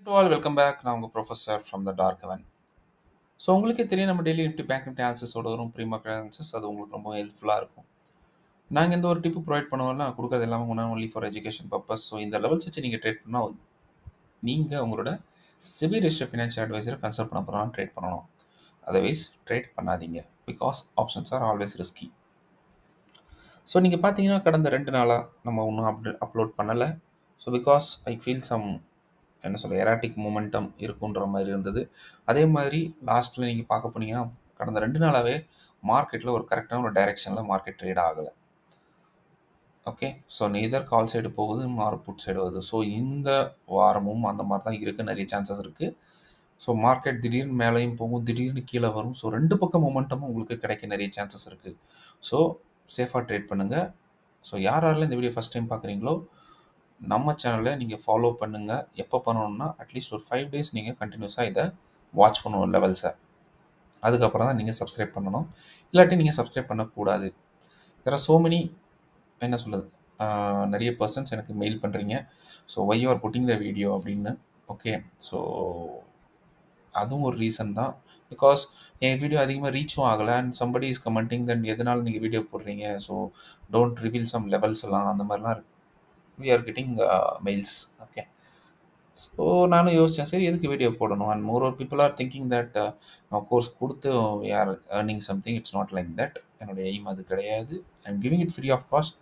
To all welcome back. நான் உங்கள் professor from the dark heaven. So உங்களுக்கே தெரியும், நம்ம டெய்லி நிஃப்டி பேங்க் நிஃப்டி ஆன்சர்ஸோட வரும் ப்ரீ மார்க்கெட் ஆன்சர்ஸ். அது உங்களுக்கு ரொம்ப ஹெல்ப்ஃபுல்லாக இருக்கும். நாங்கள் எந்த ஒரு டிப்பு ப்ரொவைட் பண்ணுவோம்னா கொடுக்கறது எல்லாமே only for education purpose. So இந்த லெவல்ஸ் வச்சு நீங்கள் ட்ரேட் பண்ணால் நீங்கள் உங்களோட சிபி ரிஜிஸ்டர் ஃபினான்ஷியல் அட்வைசரை கன்சல்ட் பண்ண போகிறோம் ட்ரேட் பண்ணணும். அதர்வைஸ் ட்ரேட் பண்ணாதீங்க, because options are always risky. So நீங்கள் பார்த்தீங்கன்னா கடந்த 2 நாளாக நம்ம ஒன்றும் அப்லோட் பண்ணலை. So because I feel some என்ன சொல்ல எராட்டிக் மூமெண்டம் இருக்குன்ற மாதிரி இருந்தது. அதே மாதிரி லாஸ்ட்டில் நீங்கள் பார்க்க போனீங்கன்னா கடந்த 2 நாளாகவே மார்க்கெட்டில் ஒரு கரெக்டான ஒரு டைரெக்ஷனில் மார்க்கெட் ட்ரேட் ஆகலை. Okay, so neither call side போகுது மார் புட் சைடு வருது. ஸோ இந்த வாரமும் அந்த மாதிரி தான் இருக்குது, நிறைய சான்சஸ் இருக்குது. ஸோ மார்க்கெட் திடீர்னு மேலேயும் போகும், திடீர்னு கீழே வரும். ஸோ 2 பக்கம் மூமெண்டமும் உங்களுக்கு கிடைக்க நிறைய சான்சஸ் இருக்குது. ஸோ சேஃபாக ட்ரேட் பண்ணுங்கள். ஸோ யாரெல்லாம் இந்த வீடியோ ஃபஸ்ட் டைம் பார்க்குறீங்களோ நம்ம சேனலை நீங்கள் ஃபாலோ பண்ணுங்கள். எப்போ பண்ணணும்னா அட்லீஸ்ட் ஒரு 5 டேஸ் நீங்கள் கண்டினியூஸாக இதை வாட்ச் பண்ணணும் லெவல்ஸை. அதுக்கப்புறம் தான் நீங்கள் சப்ஸ்கிரைப் பண்ணணும், இல்லாட்டி நீங்கள் சப்ஸ்கிரைப் பண்ணக்கூடாது. வேறு ஸோ மெனி என்ன சொல்கிறது, நிறைய பர்சன்ஸ் எனக்கு மெயில் பண்ணுறீங்க. So why you are putting the video அப்படின்னு. ஓகே, ஸோ அதுவும் ஒரு ரீசன் தான். பிகாஸ் என் வீடியோ அதிகமாக ரீச்சும் ஆகலை and somebody is commenting then எதனால நீங்கள் வீடியோ போடுறீங்க, so don't reveal some levels எல்லாம் அந்த மாதிரிலாம் we are getting mails. Okay, so நானும் யோசித்தேன், சரி எதுக்கு வீடியோ போடணும். And more people are thinking that course கொடுத்து we are earning something. It's not like that. என்னுடைய எய்ம் அது கிடையாது. I am giving it free of cost.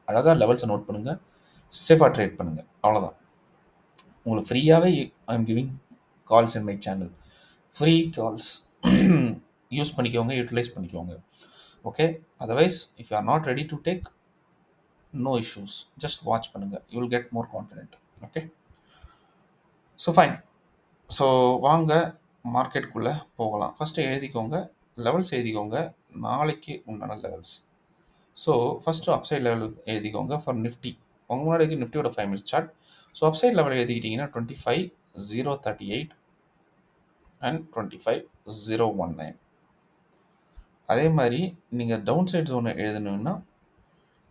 அழகாக லெவல்ஸை நோட் பண்ணுங்கள், சேஃபாக ட்ரேட் பண்ணுங்கள், அவ்வளோதான். உங்களுக்கு ஃப்ரீயாகவே ஐ am giving calls in my channel. Free calls use பண்ணிக்கோங்க, யூட்டிலைஸ் பண்ணிக்கோங்க. Okay, otherwise if you are not ready to take, no issues, just watch பண்ணுங்க, you will get more confident. Okay, so fine. So வாங்க மார்க்கெட்டுக்குள்ளே போகலாம். First எழுதிக்கோங்க, levels எழுதிக்கோங்க, நாளைக்கு உண்டான levels. So first upside level எழுதிக்கோங்க ஃபார் நிஃப்டி. உங்கள் முன்னாடி நிஃப்டியோட 5 minutes chart. So upside level எழுதிக்கிட்டிங்கன்னா 25,038 அண்ட் 25,019. அதே மாதிரி நீங்கள் டவுன் சைட் ஜோனை எழுதணுன்னா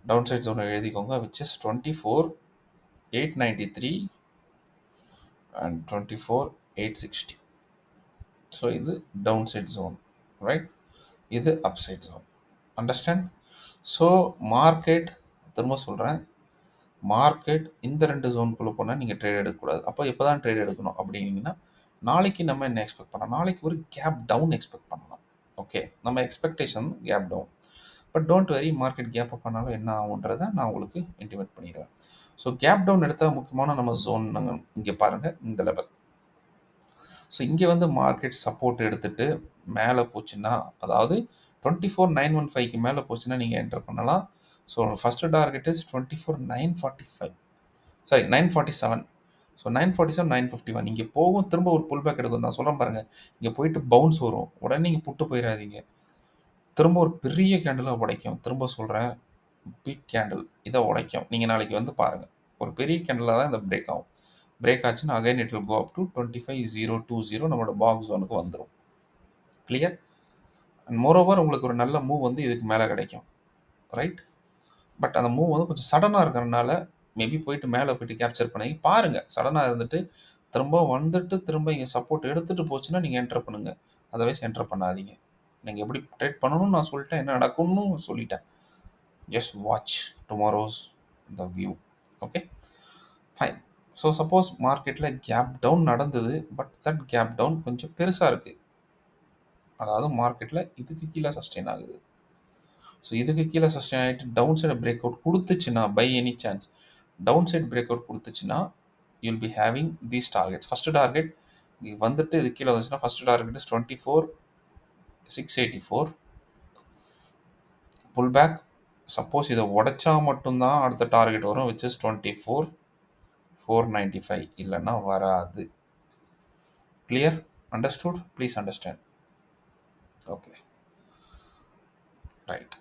டவுன் சைட் ஜோனை எழுதிக்கோங்க, விச் இஸ் 24,893 and 24,860. ஸோ இது டவுன் சைட் ஜோன், ரைட்? இது up side zone. Understand? So market, திரும்ப சொல்கிறேன், மார்க்கெட் இந்த 2 ஜோனுக்குள்ளே போனால் நீங்கள் ட்ரேட் எடுக்கக்கூடாது. அப்போ எப்போ தான் ட்ரேட் எடுக்கணும் அப்படின்னீங்கன்னா, நாளைக்கு நம்ம என்ன எக்ஸ்பெக்ட் பண்ணலாம்? நாளைக்கு ஒரு கேப் டவுன் எக்ஸ்பெக்ட் பண்ணலாம். ஓகே, நம்ம expectation gap down. But don't worry, market gap up பண்ணாலும் என்ன ஆகுன்றதை நான் உங்களுக்கு இன்டிமேட் பண்ணிடுவேன். ஸோ கேப் டவுன் எடுத்தால் முக்கியமான நம்ம ஜோன் நாங்கள் இங்கே பாருங்கள், இந்த லெவல். ஸோ இங்கே வந்து மார்க்கெட் சப்போர்ட் எடுத்துகிட்டு மேலே போச்சுன்னா, அதாவது 24,915க்கு மேலே போச்சுன்னா நீங்கள் என்டர் பண்ணலாம். So first target is 24,945, sorry 947. So 947, 951 இங்கே போகும், திரும்ப ஒரு புல் பேக் எடுக்கும். நான் சொல்கிறேன் பாருங்கள், இங்கே போயிட்டு பவுன்ஸ் வரும், உடனே நீங்கள் புட்டு போயிடாதீங்க. திரும்ப ஒரு பெரிய கேண்டிலாக உடைக்கும். திரும்ப சொல்கிறேன், பிக் கேண்டில் இதை உடைக்கும். நீங்கள் நாளைக்கு வந்து பாருங்கள், ஒரு பெரிய கேண்டிலாக தான் இந்த பிரேக் ஆகும். பிரேக் ஆச்சுன்னா again it will go up to 25,020 நம்மளோட பாக்ஸ் ஜோனுக்கு வந்துடும். கிளியர்? அண்ட் மோரோவர் உங்களுக்கு ஒரு நல்ல மூவ் வந்து இதுக்கு மேலே கிடைக்கும், ரைட்? பட் அந்த மூவ் வந்து கொஞ்சம் சடனாக இருக்கிறதுனால மேபி போயிட்டு மேலே போயிட்டு கேப்சர் பண்ணி பாருங்கள். சடனாக இருந்துட்டு திரும்ப வந்துட்டு திரும்ப இங்கே சப்போர்ட் எடுத்துகிட்டு போச்சுன்னா நீங்கள் என்டர் பண்ணுங்கள், அதர்வைஸ் என்டர் பண்ணாதீங்க. நீங்கள் எப்படி ட்ரேட் பண்ணணும்னு நான் சொல்லிட்டேன், என்ன நடக்கும்னு சொல்லிட்டேன். ஜஸ்ட் வாட்ச் டுமாரோஸ் த view. Okay, fine. So suppose மார்க்கெட்டில் கேப் டவுன் நடந்தது, பட் தட் கேப் டவுன் கொஞ்சம் பெருசாக இருக்குது. அதாவது மார்க்கெட்டில் இதுக்கு கீழே சஸ்டெயின் ஆகுது. ஸோ இதுக்கு கீழே சஸ்டெயின் ஆகிட்டு டவுன் சைடு பிரேக் அவுட் கொடுத்துச்சுன்னா, by any chance down side break out கொடுத்துச்சுன்னா, you'll be having these targets. First target வந்துட்டு இது கீழே வந்துச்சுன்னா, first target is 24,684. Pull back. Suppose இதை உடைச்சா மட்டும்தான் அடுத்த டார்கெட் வரும், விச் இஸ் 24,495. இல்லைன்னா வராது. Clear? Understood? Please understand. Okay, right.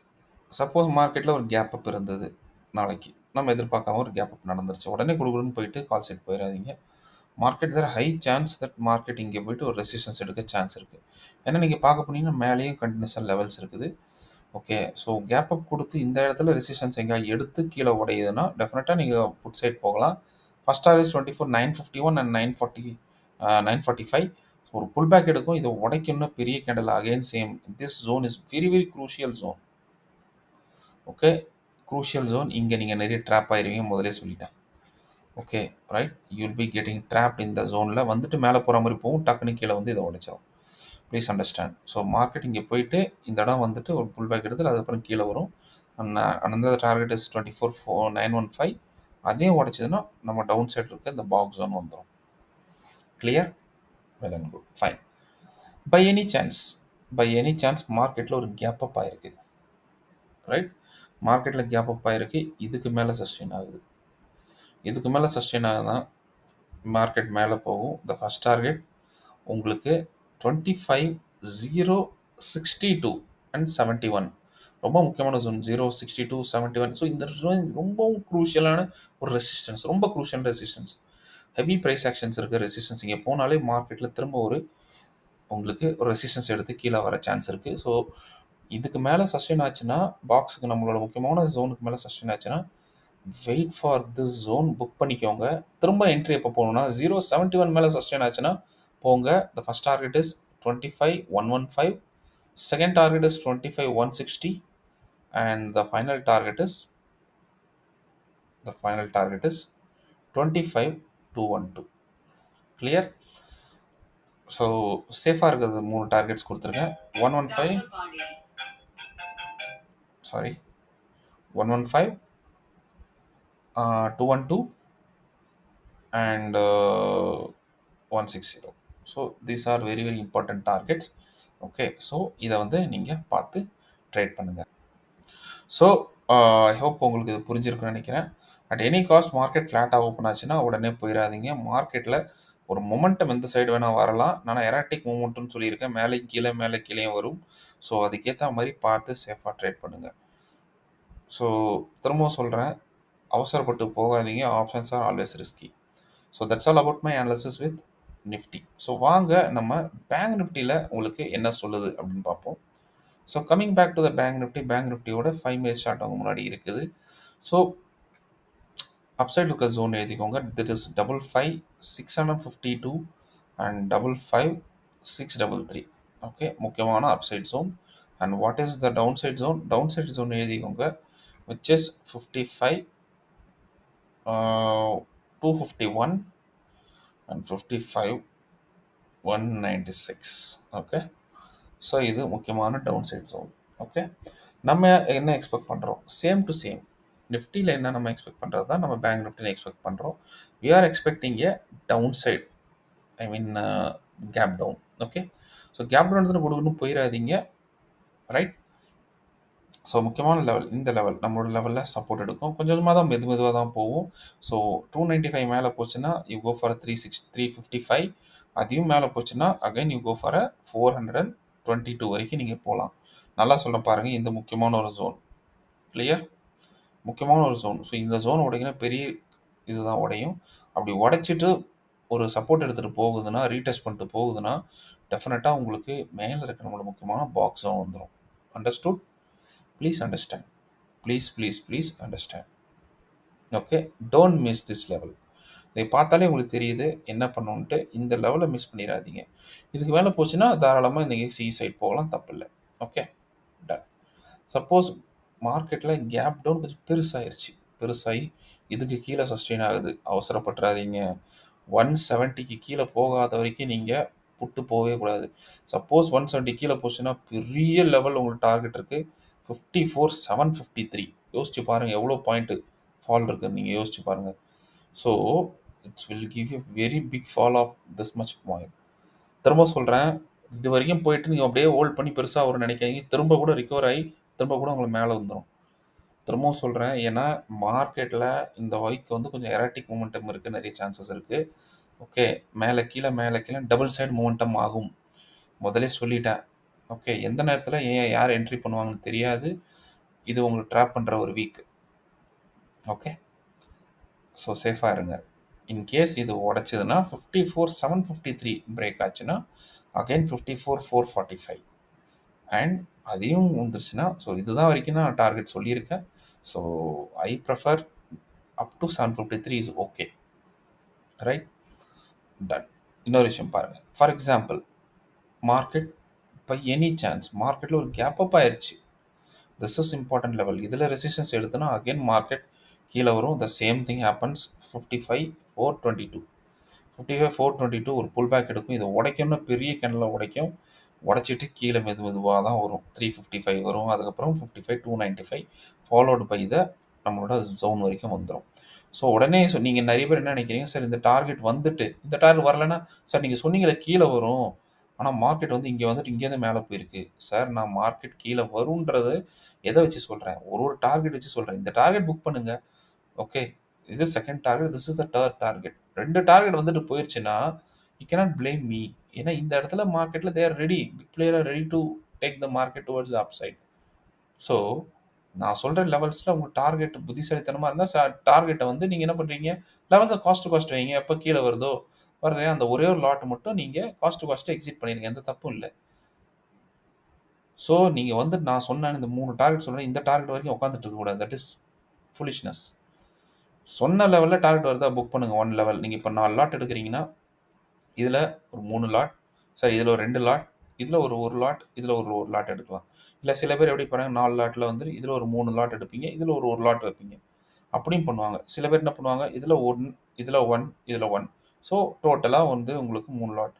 Suppose மார்க்கெட்டில் ஒரு கேப் அப் இருந்தது, நாளைக்கு நம்ம எதிர்பார்க்காம ஒரு கேப் அப் நடந்துருச்சு, உடனே கொடுக்குன்னு போயிட்டு கால் சைட் போயிடாதீங்க. Market there high chance that market இங்கே போயிட்டு ஒரு ரெசிஸ்டன்ஸ் எடுக்க சான்ஸ் இருக்குது. ஏன்னா நீங்கள் பார்க்க போனீங்கன்னா மேலேயும் கண்டினியூஸாக லெவல்ஸ் இருக்குது. ஓகே, ஸோ கேப் அப் கொடுத்து இந்த இடத்துல ரெசிஸ்டன்ஸ் எங்கே எடுத்து கீழே உடையுதுன்னா டெஃபினட்டாக நீங்கள் புட் சைட் போகலாம். First target 24,951 and 940 945. ஸோ ஒரு புல் பேக் எடுக்கும், இதை உடைக்கணும்னா பெரிய candle again same. This zone is very very crucial zone. Okay, crucial zone. இங்கே நீங்கள் நிறைய ட்ராப் ஆயிருவீங்க, முதலே சொல்லிட்டேன். Okay right, you'll be getting trapped இந்த ஜோனில். வந்துட்டு மேலே போகிற மாதிரி போகும், டக்குனு கீழே வந்து இதை உடைச்சிடும். Please understand. ஸோ மார்க்கெட் இங்கே போயிட்டு இந்த இடம் வந்துட்டு ஒரு புல் பேக் எடுத்து அதுக்கப்புறம் கீழே வரும். அந்த டார்கெட் இஸ் 24,915. அதையும் உடைச்சதுன்னா நம்ம டவுன் சைட் இருக்க இந்த பாக்ஸ் ஜோன் வந்துடும். Clear? Well and good, fine. By any chance மார்க்கெட்டில் ஒரு கேப் அப் ஆயிருக்கு. ரைட், மார்க்கெட்டில் கேப் அப் ஆயிருக்கு. இதுக்கு மேலே சஸ்டெயின் ஆகுது. இதுக்கு மேலே சஸ்டெயின் ஆகுதான் மார்க்கெட் மேலே போகும். இந்த ஃபர்ஸ்ட் டார்கெட் உங்களுக்கு 25,062 அண்ட் 71. ரொம்ப முக்கியமான ஜோன் 062 71. ஸோ இந்த ஜோன் ரொம்பவும் க்ரூஷியலான ஒரு ரெசிஸ்டன்ஸ், ரொம்ப crucial resistance. Heavy price actions இருக்க ரெசிஸ்டன்ஸ். இங்கே போனாலே மார்க்கெட்டில் திரும்ப உங்களுக்கு ஒரு ரெசிஸ்டன்ஸ் எடுத்து கீழே வர சான்ஸ் இருக்குது. ஸோ இதுக்கு மேலே சஸ்டெயின் ஆச்சுன்னா, பாக்ஸுக்கு நம்மளோட முக்கியமான ஜோனுக்கு மேலே சஸ்டெயின் ஆச்சுன்னா, wait for this zone, book பண்ணிக்கோங்க. திரும்ப என்ட்ரி எப்போ போகணும்னா 071 மேலே சஸ்டெயின் ஆச்சுன்னா போங்க. The first target is 25,115. Second target is 25,160 and the final target is 25,212. clear? So சேஃபாக இருக்கிறது 3 டார்கெட்ஸ் கொடுத்துருக்கேன். 115, sorry 115, 212 and 160. So these are very very important targets. Okay, so இதை வந்து நீங்கள் பார்த்து ட்ரேட் பண்ணுங்கள். ஸோ ஐ ஹோப் உங்களுக்கு இது புரிஞ்சிருக்குன்னு நினைக்கிறேன். அட் எனி காஸ்ட் மார்க்கெட் ஃப்ளாட்டாக ஓப்பன் ஆச்சுன்னா உடனே போயிடாதீங்க. மார்க்கெட்டில் ஒரு மொமெண்டம் எந்த சைடு வேணால் வரலாம். நான் எராட்டிக் மூமெண்ட்னு சொல்லியிருக்கேன், மேலே கீழே மேலே கீழே வரும். ஸோ அதுக்கேற்ற மாதிரி பார்த்து சேஃபாக ட்ரேட் பண்ணுங்கள். ஸோ திரும்பவும் சொல்கிறேன், அவசரப்பட்டு போகாதீங்க. Options are always risky. So that's all about my analysis with Nifty. So வாங்க நம்ம பேங்க் நிஃப்டியில் உங்களுக்கு என்ன சொல்லுது அப்படின்னு பார்ப்போம். So coming back to the bank நிஃப்டியோட 5 மினிட்ஸ் சார்ட் அவங்க முன்னாடி இருக்குது. ஸோ அப்சைட் இருக்க ஜோன் எழுதிக்கோங்க. That is 55,652 and 55,633. ஓகே, முக்கியமான upside zone. And what is the down side zone? Down side zone எழுதிக்கோங்க, which is 55,251 and 55,196. Okay, so இது முக்கியமான டவுன் சைட் ஜோன். ஓகே, நம்ம என்ன எக்ஸ்பெக்ட் பண்ணுறோம்? Same to same. நிஃப்டியில் என்ன நம்ம எக்ஸ்பெக்ட் பண்ணுறது தான் நம்ம பேங்க் நிஃப்டியில் எக்ஸ்பெக்ட் பண்ணுறோம். We are expecting a down side, I mean gap down. Okay, so gap down எடுத்துகிட்டு கொடுக்கணும் போயிடாதீங்க. ரைட், ஸோ முக்கியமான லெவல் இந்த லெவல், நம்மளோட லெவலில் சப்போர்ட் எடுக்கும். கொஞ்சமாக தான் மெதுவாக தான் போகும். ஸோ 295 மேலே போச்சுன்னா யூ கோ ஃபார் 355. அதையும் மேலே போச்சுன்னா அகைன் யூ கோ ஃபார் 422 வரைக்கும் நீங்கள் போகலாம். நல்லா சொல்ல பாருங்கள், இந்த முக்கியமான ஒரு ஜோன். கிளியர்? முக்கியமான ஒரு ஜோன். ஸோ இந்த ஜோன் உடைக்கினா பெரிய இதுதான் உடையும். அப்படி உடைச்சிட்டு ஒரு சப்போர்ட் எடுத்துகிட்டு போகுதுன்னா, ரீடெஸ்ட் பண்ணிட்டு போகுதுன்னா, டெஃபினட்டாக உங்களுக்கு மேலே இருக்க நம்மளோட முக்கியமான பாக்ஸ் ஜோன் வந்துடும். Understood? Please understand. Please understand. Okay, don't miss this level. இதை பார்த்தாலே உங்களுக்கு தெரியுது என்ன பண்ணணுன்ட்டு. இந்த லெவலை மிஸ் பண்ணிடாதீங்க. இதுக்கு மேலே போச்சுன்னா தாராளமாக இந்த சி சைட் போகலாம், தப்பு இல்லை. Okay, done. சப்போஸ் மார்க்கெட்டில் கேப் டவுன் கொஞ்சம் பெருசாகி இதுக்கு கீழே சஸ்டெயின் ஆகுது, அவசரப்பட்டுறாதீங்க. 170க்கு கீழே போகாத வரைக்கும் நீங்கள் புட்டு போகவே கூடாது. சப்போஸ் 170 கீழே போச்சுன்னா பெரிய லெவல் உங்களுக்கு டார்கெட் இருக்குது 54,753. யோசிச்சு பாருங்கள் எவ்வளோ பாயிண்ட்டு ஃபால் இருக்குது, நீங்கள் யோசிச்சு பாருங்கள். So it's will give you very big fall of this much point. திரும்ப சொல்கிறேன், இது வரைக்கும் போயிட்டு நீங்கள் அப்படியே ஹோல்ட் பண்ணி பெருசாக ஒரு நினைக்காதீங்க. திரும்ப கூட ரிகவர் ஆகி திரும்ப கூட உங்களுக்கு மேலே வந்துடும். திரும்பவும் சொல்கிறேன், ஏன்னா மார்க்கெட்டில் இந்த வாய்க்கு வந்து கொஞ்சம் எராட்டிக் மூமெண்டம் இருக்குது, நிறைய சான்சஸ் இருக்குது. ஓகே, மேலே கீழே டபுள் சைடு மூமெண்டம் ஆகும், முதலே சொல்லிட்டேன். ஓகே, எந்த நேரத்தில் யார் என்ட்ரி பண்ணுவாங்கன்னு தெரியாது. இது உங்களுக்கு ட்ராப் பண்ணுற ஒரு வீக். ஓகே, ஸோ சேஃபாக இருங்க. இன்கேஸ் இது உடச்சிதுன்னா 54,753 பிரேக் ஆச்சுன்னா அகைன் 54,445 அண்ட் அதையும் வந்துருச்சுன்னா, ஸோ இதுதான் வரைக்கும் நான் டார்கெட் சொல்லியிருக்கேன். So I prefer up to 753 is okay. Right, done. இன்னொரு விஷயம் பாருங்க. For example market by any chance மார்க்கெட்டில் ஒரு கேப் அப் ஆயிருச்சு. This is important level. இதில் ரெசிஸ்டன்ஸ் எடுத்தோன்னா அகைன் மார்க்கெட் கீழே வரும். The same thing happens 55,422. 55,422 ஒரு புல் பேக் எடுக்கும். இதை உடைக்கும்னா பெரிய கேண்டில் உடைக்கும். உடைச்சிட்டு கீழே மெதுவாக தான் வரும். 355 வரும். அதுக்கப்புறம் 55,295 ஃபாலோடு பை த நம்மளோட ஜோன் வரைக்கும் வந்துடும். ஸோ உடனே நீங்கள் நிறைய பேர் என்ன நினைக்கிறீங்க, சார் இந்த டார்கெட் வந்துட்டு இந்த டார்கெட் வரலன்னா, சார் நீங்கள் சொன்னீங்களே கீழே வரும், ஆனால் மார்க்கெட் வந்து இங்கே வந்துட்டு இங்கேருந்து மேலே போயிருக்கு. சார் நான் மார்க்கெட் கீழே வரும்ன்றது எதை வச்சு சொல்கிறேன், ஒரு டார்கெட் வச்சு சொல்கிறேன். இந்த டார்கெட் புக் பண்ணுங்க. ஓகே, இது second target, this is the third target. 2 target வந்துட்டு போயிடுச்சுன்னா யூ கேனாட் பிளேம் மீ. ஏன்னா இந்த இடத்துல மார்க்கெட்டில் they're ready, big player are ready to take the market towards upside. So நான் சொல்கிற லெவல்ஸில் உங்கள் டார்கெட் புத்திசாலித்தனமாக இருந்தால் டார்கெட்டை வந்து நீங்கள் என்ன பண்ணுறீங்க, லெவல்ஸை காஸ்ட் காஸ்ட் வைங்க. எப்போ கீழே வருதோ வருது அந்த ஒரே ஒரு லாட் மட்டும் நீங்கள் காஸ்ட் காஸ்ட்டை எக்ஸிட் பண்ணிடுங்க. எந்த தப்பும் இல்லை. ஸோ நீங்கள் வந்து நான் சொன்ன இந்த 3 டார்கெட் சொல்கிறேன், இந்த டார்கெட் வரைக்கும் உட்காந்துட்டு இருக்கக்கூடாது. That is foolishness. சொன்ன லெவலில் டார்கெட் வருதா புக் பண்ணுங்கள். 1 லெவல் நீங்கள் இப்போ 4 லாட் எடுக்கிறீங்கன்னா இதில் ஒரு 3 லாட், சரி இதில் ஒரு 2 லாட், இதில் ஒரு லாட், இதில் ஒரு லாட் எடுக்கலாம். இல்லை சில பேர் எப்படி பண்ணுறாங்க, 4 லாட்டில் வந்து இதில் ஒரு 3 லாட் எடுப்பீங்க, இதில் ஒரு லாட் வைப்பீங்க, அப்படியும் பண்ணுவாங்க. சில பேர் என்ன பண்ணுவாங்க, இதில் 1, இதில் 1, இதில் 1. ஸோ டோட்டலாக வந்து உங்களுக்கு 3 லாட்.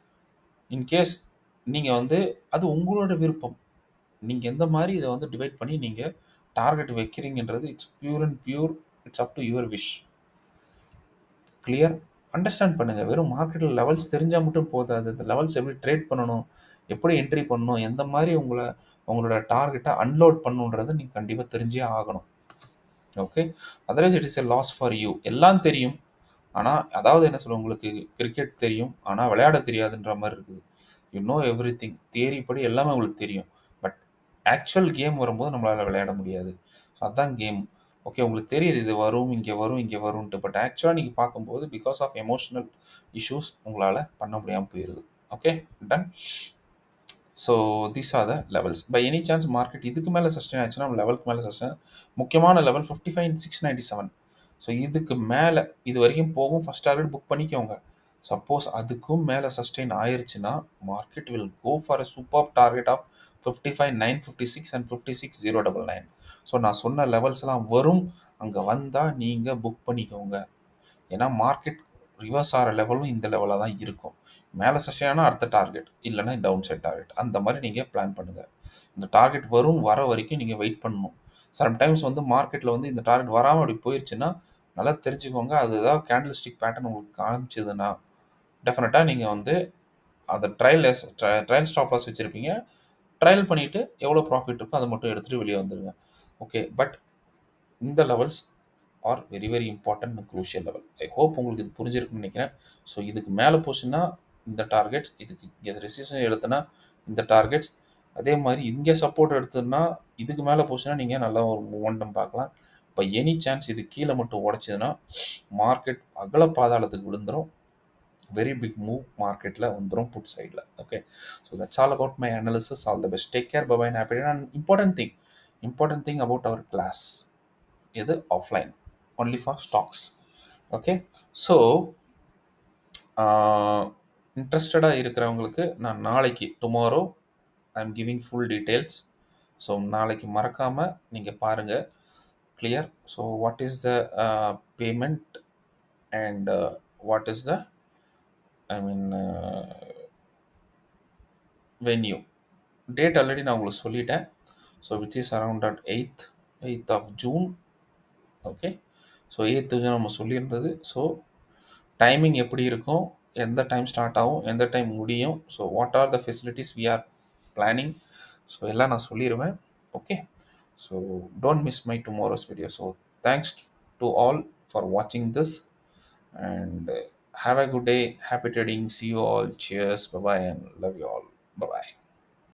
இன்கேஸ் நீங்கள் வந்து அது உங்களோட விருப்பம். நீங்கள் எந்த மாதிரி இதை வந்து டிவைட் பண்ணி நீங்கள் டார்கெட் வைக்கிறீங்கன்றது it's pure and pure. It's up to your wish. Clear? Understand பண்ணுங்கள். வெறும் மார்க்கெட்டில் லெவல்ஸ் தெரிஞ்சால் மட்டும் போதாது. இந்த லெவல்ஸ் எப்படி ட்ரேட் பண்ணணும், எப்படி என்ட்ரி பண்ணணும், எந்த மாதிரி உங்களோட டார்கெட்டை அன்லோட் பண்ணணுன்றதை நீங்கள் கண்டிப்பாக தெரிஞ்சே ஆகணும். Okay, otherwise it is a loss for you. எல்லாம் தெரியும், ஆனால் அதாவது என்ன சொல்லுவோம், உங்களுக்கு கிரிக்கெட் தெரியும் ஆனால் விளையாட தெரியாதுன்ற மாதிரி இருக்குது. You know every thing, theory படி எல்லாமே உங்களுக்கு தெரியும், பட் ஆக்சுவல் கேம் வரும்போது நம்மளால் விளையாட முடியாது. ஸோ அதுதான் கேம். ஓகே, உங்களுக்கு தெரியுது இது வரும், இங்கே வரும், இங்கே வரும்ன்ட்டு, பட் ஆக்சுவலாக நீங்கள் பார்க்கும்போது பிகாஸ் ஆஃப் எமோஷனல் இஷ்யூஸ் உங்களால் பண்ண முடியாமல் போயிடுது. Okay, done. So these are the levels. By any chance market இதுக்கு மேலே சஸ்டெயின் ஆச்சுன்னா, லெவலுக்கு மேலே சஸ்டெயின், முக்கியமான லெவல் 55,697. ஸோ இதுக்கு மேலே இது வரைக்கும் போகும். ஃபஸ்ட் டார்கெட் புக் பண்ணிக்கோங்க. சப்போஸ் அதுக்கும் மேலே சஸ்டெயின் ஆயிருச்சுன்னா market will go for a super target of 55,956 and 56,099. So நான் சொன்ன லெவல்ஸ்லாம் வரும். அங்கே வந்தால் நீங்கள் புக் பண்ணிக்கோங்க. ஏன்னா மார்க்கெட் ரிவர்ஸ் ஆகிற லெவலும் இந்த லெவலாக தான் இருக்கும். மேலே சஸ்டெயின் ஆனால் அடுத்த டார்கெட், இல்லைன்னா டவுன் சைட் டார்கெட், அந்த மாதிரி நீங்கள் பிளான் பண்ணுங்கள். இந்த டார்கெட் வர வரைக்கும் நீங்கள் வெயிட் பண்ணணும். சம்டைம்ஸ் வந்து மார்க்கெட்டில் வந்து இந்த டார்கெட் வராமல் அப்படி போயிடுச்சுன்னா நல்லா தெரிஞ்சுக்கோங்க. அது ஏதாவது கேண்டில் ஸ்டிக் பேட்டர்ன் உங்களுக்கு காமிச்சதுன்னா டெஃபினட்டாக நீங்கள் வந்து அந்த ட்ரையல் ஸ்டாப் லாஸ் வச்சுருப்பீங்க. ட்ரையல் பண்ணிவிட்டு எவ்வளோ ப்ராஃபிட் இருக்கோ அதை மட்டும் எடுத்துகிட்டு வெளியே வந்துடுங்க. ஓகே, பட் இந்த levels are very very important and crucial level. I hope உங்களுக்கு இது புரிஞ்சிருக்குன்னு நினைக்கிறேன். ஸோ இதுக்கு மேலே போச்சுன்னா இந்த டார்கெட்ஸ், இதுக்கு இங்கே ரெசிஸ்டன்ஸ் எடுத்தனா இந்த டார்கெட்ஸ், அதே மாதிரி இங்கே சப்போர்ட் எடுத்ததுன்னா இதுக்கு மேலே போச்சுன்னா நீங்கள் நல்லா ஒரு மூமெண்டம் பார்க்கலாம். இப்போ எனி சான்ஸ் இது கீழே மட்டும் உடச்சிதுன்னா மார்க்கெட் அகல பாதாளத்துக்கு விழுந்துடும். வெரி பிக் மூவ் மார்க்கெட்டில் வந்துடும் புட் சைடில். Okay, so that's all about my analysis. All the best. Take care. Bye. Happy. And important thing about our class இது offline only for stocks. Okay, so இன்ட்ரெஸ்டடாக இருக்கிறவங்களுக்கு நான் நாளைக்கு tomorrow I am giving full details. So நாளைக்கு மறக்காமல் நீங்கள் பாருங்கள். Clear? So what is the payment and what is the venue date already நான் உங்களுக்கு சொல்லிட்டேன். So which is around at 8th of June. Okay, so 8th June நம்ம சொல்லியிருந்தது. So timing எப்படி இருக்கும், எந்த டைம் ஸ்டார்ட் ஆகும், எந்த டைம் முடியும், so what are the facilities we are planning, so எல்லாம் நான் சொல்லிடுவேன். Okay, so don't miss my tomorrow's video. So thanks to all for வாட்சிங் this and have a good day. Happy trading. See you all. Cheers. Bye bye and love you all. Bye bye.